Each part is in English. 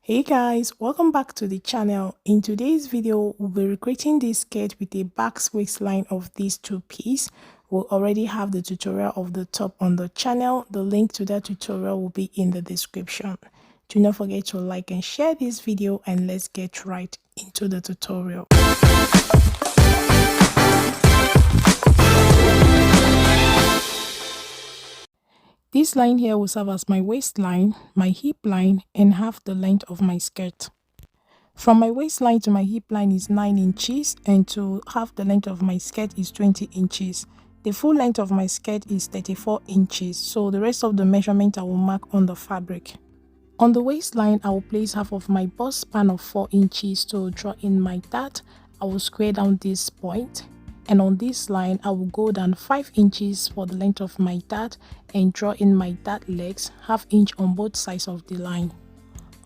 Hey guys, welcome back to the channel. In today's video, we'll be recreating this skirt with a basque waistline of these two pieces. We'll already have the tutorial of the top on the channel. The link to that tutorial will be in the description. Do not forget to like and share this video, and let's get right into the tutorial. This line here will serve as my waistline, my hip line, and half the length of my skirt. From my waistline to my hip line is 9 inches, and to half the length of my skirt is 20 inches. The full length of my skirt is 34 inches, so the rest of the measurement I will mark on the fabric. On the waistline, I will place half of my bust span of 4 inches to draw in my dart. I will square down this point. And on this line, I will go down 5 inches for the length of my dart and draw in my dart legs, ½ inch on both sides of the line.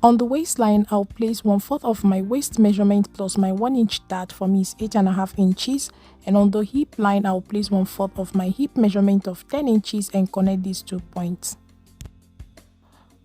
On the waistline, I'll place 1/4 of my waist measurement plus my 1 inch dart, for me is 8.5 inches. And on the hip line, I'll place 1/4 of my hip measurement of 10 inches and connect these 2 points.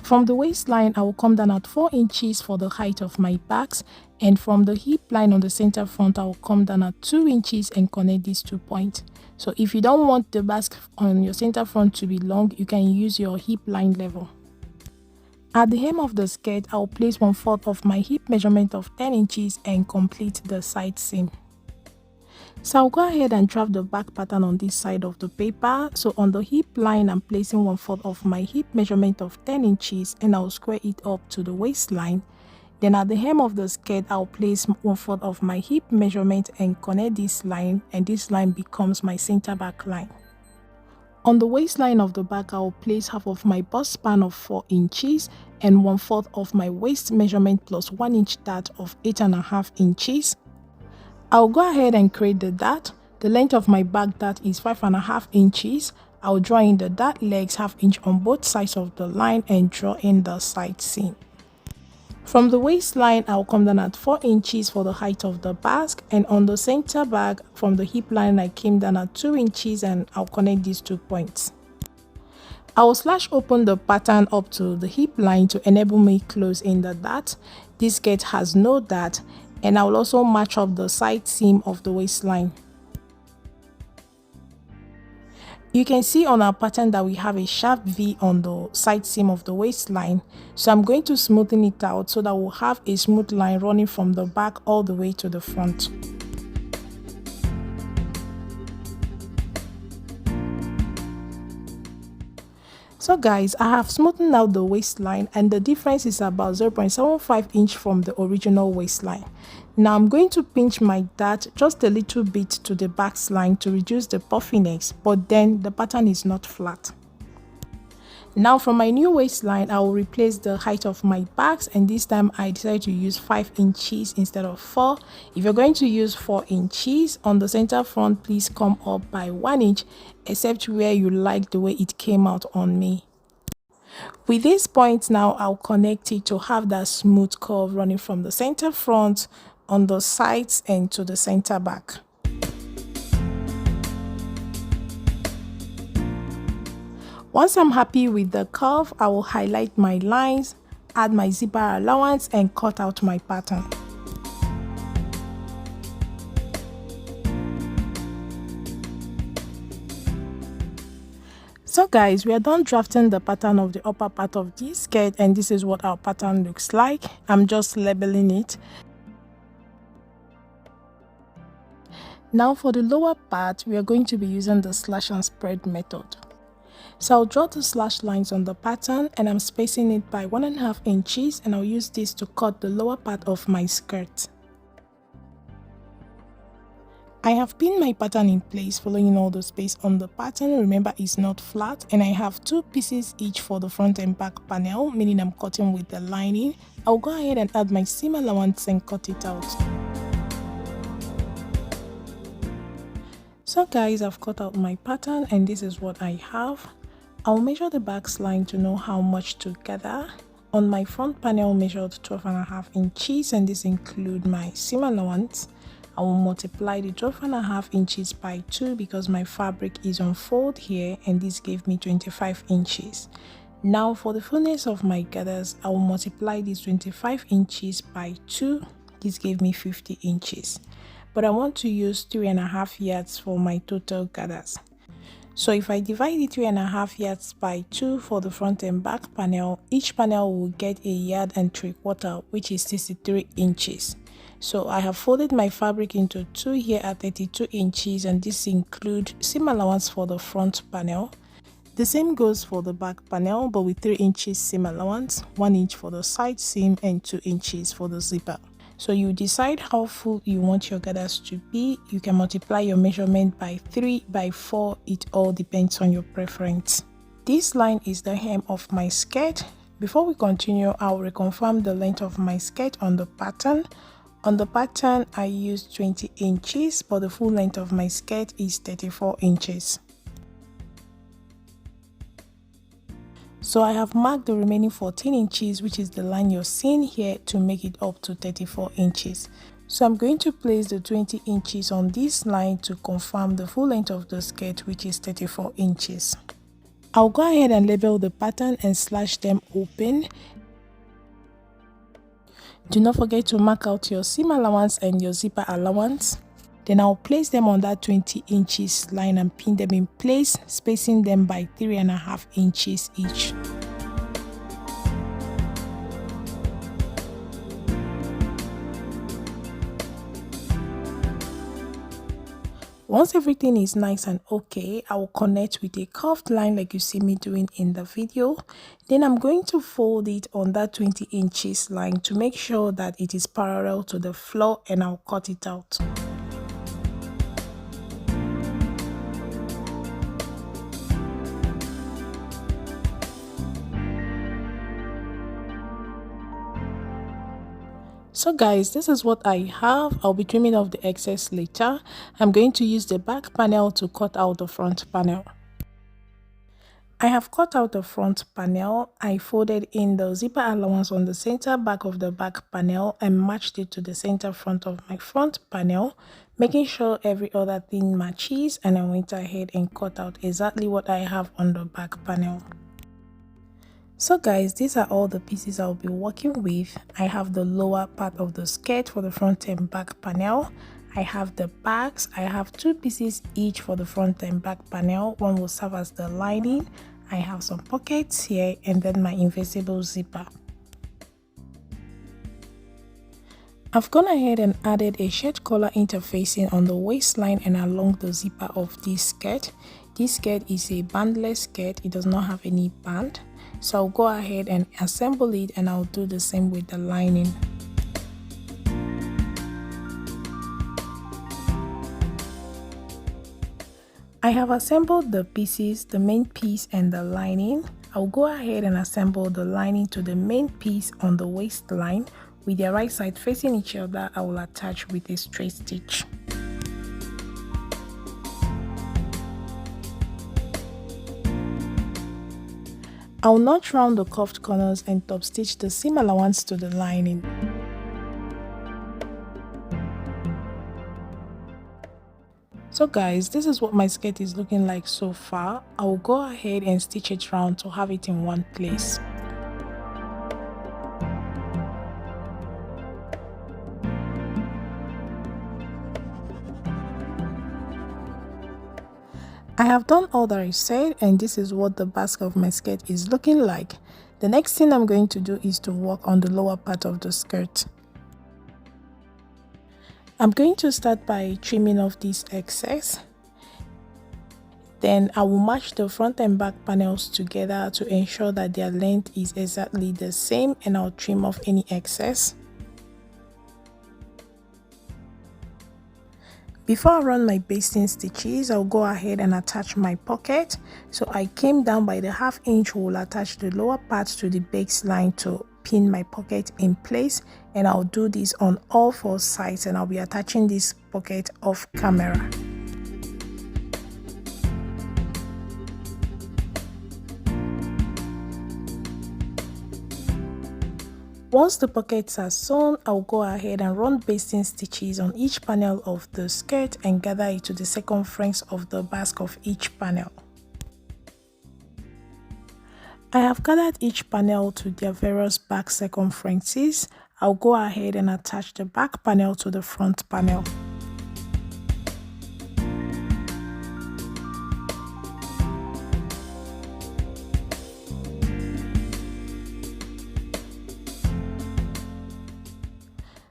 From the waistline, I will come down at 4 inches for the height of my backs, and from the hip line on the center front, I will come down at 2 inches and connect these 2 points. So if you don't want the basque on your center front to be long, you can use your hip line level. At the hem of the skirt, I will place 1/4 of my hip measurement of 10 inches and complete the side seam. So I'll go ahead and draft the back pattern on this side of the paper. So on the hip line, I'm placing 1/4 of my hip measurement of 10 inches and I'll square it up to the waistline. Then at the hem of the skirt, I'll place 1/4 of my hip measurement and connect this line, and this line becomes my center back line. On the waistline of the back, I'll place half of my bust span of 4 inches and 1/4 of my waist measurement plus 1 inch dart of 8.5 inches. I'll go ahead and create the dart. The length of my back dart is 5.5 inches. I'll draw in the dart legs ½ inch on both sides of the line and draw in the side seam. From the waistline, I'll come down at 4 inches for the height of the basque, and on the center back from the hip line, I came down at 2 inches and I'll connect these 2 points. I will slash open the pattern up to the hip line to enable me close in the dart. This skirt has no dart, and I will also match up the side seam of the waistline. You can see on our pattern that we have a sharp V on the side seam of the waistline, so I'm going to smoothen it out so that we'll have a smooth line running from the back all the way to the front. So guys, I have smoothened out the waistline, and the difference is about 0.75 inch from the original waistline. Now I'm going to pinch my dart just a little bit to the back line to reduce the puffiness, but then the pattern is not flat. Now from my new waistline, I will replace the height of my backs, and this time I decided to use 5 inches instead of 4. If you're going to use 4 inches on the center front, please come up by 1 inch, except where you like the way it came out on me. With this point now, I'll connect it to have that smooth curve running from the center front, on the sides, and to the center back. Once I'm happy with the curve, I will highlight my lines, add my zipper allowance, and cut out my pattern. So guys, we are done drafting the pattern of the upper part of this skirt, and this is what our pattern looks like. I'm just labeling it. Now for the lower part, we are going to be using the slash and spread method. So I'll draw the slash lines on the pattern, and I'm spacing it by 1.5 inches, and I'll use this to cut the lower part of my skirt. I have pinned my pattern in place following all the space on the pattern. Remember, it's not flat, and I have 2 pieces each for the front and back panel, meaning I'm cutting with the lining. I'll go ahead and add my seam allowance and cut it out. So guys, I've cut out my pattern, and this is what I have. I'll measure the back line to know how much to gather. On my front panel, measured 12.5 inches, and this includes my seam allowance. I will multiply the 12.5 inches by 2 because my fabric is on fold here, and this gave me 25 inches. Now for the fullness of my gathers, I will multiply this 25 inches by 2. This gave me 50 inches. But I want to use 3.5 yards for my total gathers. So if I divide the 3.5 yards by 2 for the front and back panel, each panel will get 1.75 yards, which is 63 inches. So I have folded my fabric into 2 here at 32 inches, and this includes seam allowance for the front panel. The same goes for the back panel, but with 3 inches seam allowance, 1 inch for the side seam and 2 inches for the zipper. So you decide how full you want your gathers to be. You can multiply your measurement by 3, by 4, it all depends on your preference. This line is the hem of my skirt. Before we continue, I will reconfirm the length of my skirt on the pattern. On the pattern, I used 20 inches, but the full length of my skirt is 34 inches. So I have marked the remaining 14 inches, which is the line you're seeing here, to make it up to 34 inches. So I'm going to place the 20 inches on this line to confirm the full length of the skirt, which is 34 inches. I'll go ahead and label the pattern and slash them open. Do not forget to mark out your seam allowance and your zipper allowance. Then I'll place them on that 20 inches line and pin them in place, spacing them by 3.5 inches each. Once everything is nice and okay, I will connect with a curved line like you see me doing in the video. Then I'm going to fold it on that 20 inches line to make sure that it is parallel to the floor, and I'll cut it out. So guys, this is what I have. I'll be trimming off the excess later. I'm going to use the back panel to cut out the front panel. I have cut out the front panel. I folded in the zipper allowance on the center back of the back panel and matched it to the center front of my front panel, making sure every other thing matches, and I went ahead and cut out exactly what I have on the back panel. So guys, these are all the pieces I'll be working with. I have the lower part of the skirt for the front and back panel. I have the backs. I have 2 pieces each for the front and back panel. One will serve as the lining. I have some pockets here, and then my invisible zipper. I've gone ahead and added a shirt collar interfacing on the waistline and along the zipper of this skirt. This skirt is a bandless skirt. It does not have any band. So I'll go ahead and assemble it, and I'll do the same with the lining. I have assembled the pieces, the main piece and the lining. I'll go ahead and assemble the lining to the main piece on the waistline. With their right side facing each other, I will attach with a straight stitch. I'll notch round the curved corners and top stitch the seam allowance to the lining. So guys, this is what my skirt is looking like so far. I will go ahead and stitch it round to have it in one place. I have done all that I said, and this is what the basque of my skirt is looking like. The next thing I'm going to do is to work on the lower part of the skirt. I'm going to start by trimming off this excess. Then I will match the front and back panels together to ensure that their length is exactly the same, and I'll trim off any excess. Before I run my basting stitches, I'll go ahead and attach my pocket. So I came down by the ½ inch hole, attach the lower part to the baseline to pin my pocket in place, and I'll do this on all 4 sides, and I'll be attaching this pocket off camera. Once the pockets are sewn, I'll go ahead and run basting stitches on each panel of the skirt and gather it to the circumference of the basque of each panel. I have gathered each panel to their various back circumferences. I'll go ahead and attach the back panel to the front panel.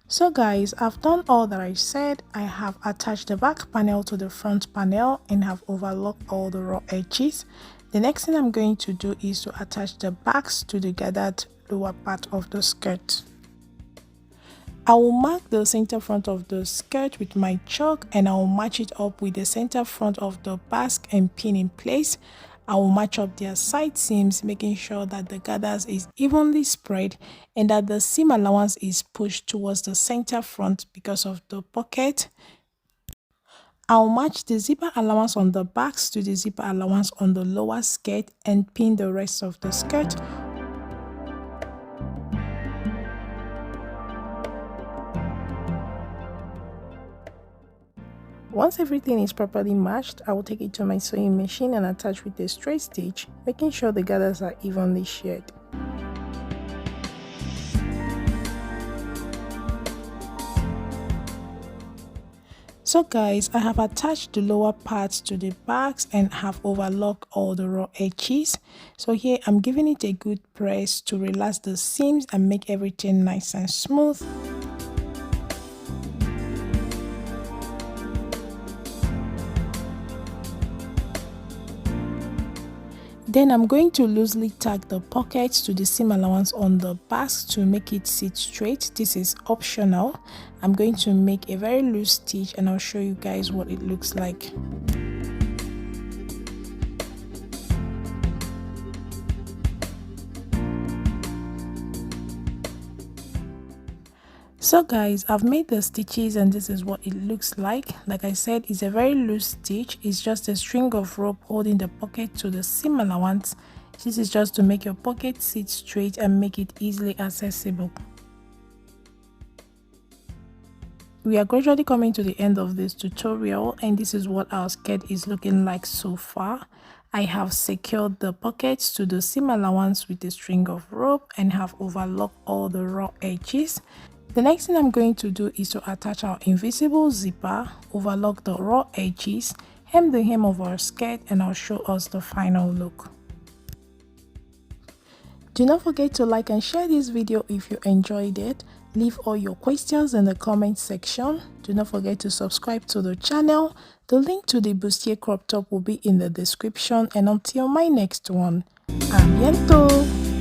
So guys, I've done all that I said. I have attached the back panel to the front panel and have overlocked all the raw edges. The next thing I'm going to do is to attach the backs to the gathered lower part of the skirt. I will mark the center front of the skirt with my chalk and I will match it up with the center front of the basque and pin in place. I will match up their side seams, making sure that the gathers is evenly spread and that the seam allowance is pushed towards the center front because of the pocket. I'll match the zipper allowance on the backs to the zipper allowance on the lower skirt and pin the rest of the skirt. Once everything is properly matched, I will take it to my sewing machine and attach with a straight stitch, making sure the gathers are evenly shared. So guys, I have attached the lower parts to the backs and have overlocked all the raw edges. So here I'm giving it a good press to relax the seams and make everything nice and smooth. Then I'm going to loosely tag the pockets to the seam allowance on the basque to make it sit straight. This is optional. I'm going to make a very loose stitch and I'll show you guys what it looks like. So guys, I've made the stitches and this is what it looks like. Like I said, it's a very loose stitch. It's just a string of rope holding the pocket to the seam allowance. This is just to make your pocket sit straight and make it easily accessible. We are gradually coming to the end of this tutorial and this is what our skirt is looking like so far. I have secured the pockets to the seam allowance with a string of rope and have overlocked all the raw edges. The next thing I'm going to do is to attach our invisible zipper, overlock the raw edges, hem the hem of our skirt, and I'll show us the final look. Do not forget to like and share this video if you enjoyed it. Leave all your questions in the comment section. Do not forget to subscribe to the channel. The link to the Bustier crop top will be in the description, and until my next one, a bientôt!